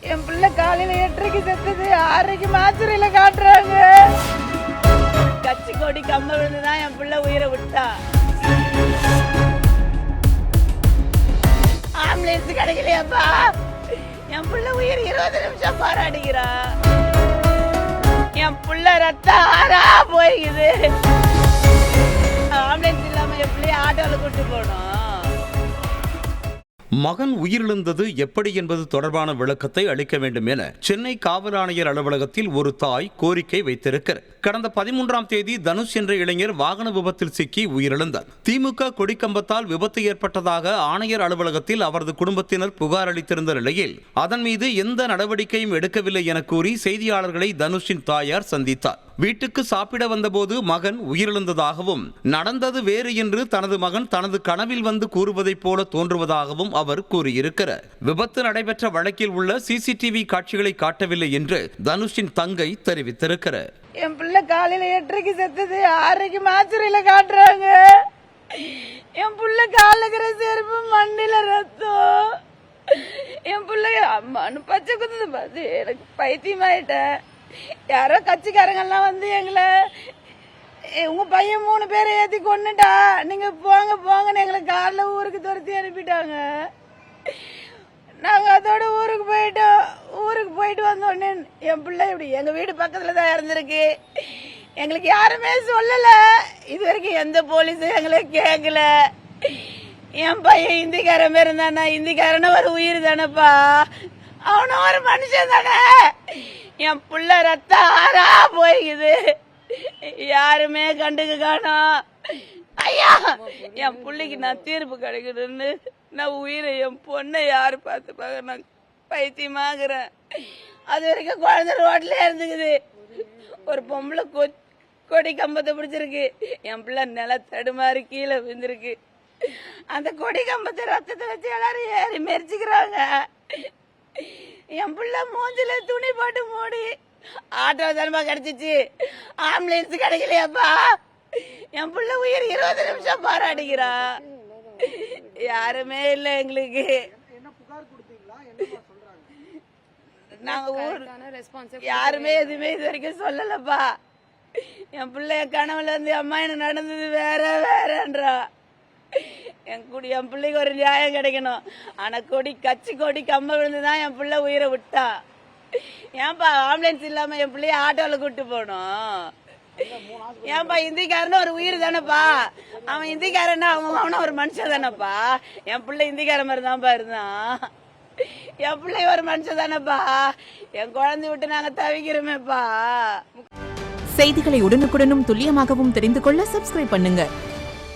என் பிள்ளை காலையில 8:30 செத்துது, 6:00 மாத்திரையில காட்டுறாங்க. கட்சி கொடி கம்ப விழுந்துதான் என் பிள்ளை உயிரை விட்டா. ஆம்புலன்ஸ் கிடைக்கலையாப்பா, என் பிள்ளை உயிர் 20 நிமிஷம் போராடிக்கிறா. என் பிள்ளை ரத்தம் ஆறா போய்க்குது. ஆம்புலன்ஸ் இல்லாம என் பிள்ளைய ஆட்டோல கூட்டு போனோம். மகன் உயிரிழந்தது எப்படி என்பது தொடர்பான விளக்கத்தை அளிக்க வேண்டும் என சென்னை காவல் ஆணையர் அலுவலகத்தில் ஒரு தாய் கோரிக்கை வைத்திருக்கிறார். கடந்த 13ஆம் தேதி தனுஷ் என்ற இளைஞர் வாகன விபத்தில் சிக்கி உயிரிழந்தார். திமுக கொடிக்கம்பத்தால் விபத்து ஏற்பட்டதாக ஆணையர் அலுவலகத்தில் அவரது குடும்பத்தினர் புகார் அளித்திருந்த நிலையில் அதன் மீது எந்த நடவடிக்கையும் எடுக்கவில்லை என கூறி செய்தியாளர்களை தனுஷின் தாயார் சந்தித்தார். வீட்டுக்கு சாப்பிட வந்தபோது மகன் உயிரிழந்ததாகவும் நடந்தது வேறு என்று தனது மகன் தனது கனவில் வந்து கூறுவதைப் போல தோன்றுவதாகவும் அவர் கூறியிருக்கிறார். விபத்து நடைபெற்ற வழக்கில் உள்ள சிசிடிவி காட்சிகளை காட்டவில்லை என்று தனுஷின் தங்கை தெரிவித்திருக்கிறார். என் பிள்ளை காலையில 8:30 செத்துது, 6:00 மாத்திரையில காட்டுறாங்க. என் பிள்ளை காலுக்கிற செருப்பு மண்ணில ரத்தம். என் பிள்ளை அம்மானு பச்சை குத்துது பார்த்து எனக்கு பைத்தியமாயிட்டேன். யாரோ கட்சிக்காரங்கெல்லாம் வந்து எங்களை உங்க பையன் 3 பேரை ஏற்றி கொண்டுட்டா, நீங்க போங்க போங்கன்னு எங்களை காலில் ஊருக்கு துரத்தி அனுப்பிட்டாங்க. நாங்கள் அதோட ஊருக்கு போயிட்டோம். ஊருக்கு போயிட்டு வந்தோடனே என் பிள்ளை இப்படி எங்கள் வீடு பக்கத்தில் தான் இருந்திருக்கு. எங்களுக்கு யாருமே சொல்லலை. இது வரைக்கும் எந்த போலீஸும் எங்களை கேட்கல. என் பையன் இந்திக்காரன் இருந்தானா, இந்திக்காரன ஒரு உயிர் தானப்பா, அவனும் ஒரு மனுஷன் தானே. என் பிள்ளை ரத்தம் ஆறா போய்க்குது, யாருமே கண்டுக்க காணோம். ஐயா, என் பிள்ளைக்கு நான் தீர்ப்பு கிடைக்கணும்னு நான் உயிரை என் பொண்ணை யாரு பார்த்துப்பாங்க, நான் பைத்தியமாகறேன். அது வரைக்கும் குழந்தை ரோட்ல இருந்துக்குது. ஒரு பொம்பளை கொடி கம்பத்தை பிடிச்சிருக்கு. என் பிள்ளை நில தடுமாறி கீழே விழுந்திருக்கு. அந்த கொடி கம்பத்தை ரத்தத்தை வச்சு எல்லாரும் ஏறி மெரிச்சுக்கிறாங்க. என் பிள்ளை மூஞ்சில துணி போட்டு மூடி ஆட்டோ தானப்பா கிடைச்சிச்சு, ஆம்புலன்ஸ் கிடைக்கலையாப்பா. என் பிள்ளை உயிர் 20 நிமிஷம் போராடிக்கிறா. யாருமே இல்லை எங்களுக்கு. நாங்க யாருமே எதுவுமே இது வரைக்கும் சொல்லலப்பா. என் பிள்ளைய கனவுல இருந்து அம்மா எனக்கு நடந்தது வேற வேறன்றா. என் பிள்ளைக்கு ஒரு நியாயம் கிடைக்கணும். ஆனா கட்சி கொடி கம்ப விழுந்துதான் என் பிள்ளை உயிரை விட்டா. ஏன்பா ஆம்புலன்ஸ் இல்லாம என் பிள்ளைய ஆட்டோல கூட்டு போனோம்? ஏன்பா இந்திக்காரன் ஒரு உயிர் தானப்பா, அவன் இந்திக்காரன் அவனும் ஒரு மனுஷன் தானப்பா. என் பிள்ளை இந்திக்கார மாதிரி தான்ப்பா இருந்தான். என் பிள்ளை ஒரு மனுஷன் தானப்பா. என் குழந்தை விட்டு நாங்க தவிக்கிறோமேப்பா. செய்திகளை உடனுக்குடனும் துல்லியமாகவும் தெரிந்து கொள்ள சப்ஸ்கிரைப் பண்ணுங்க.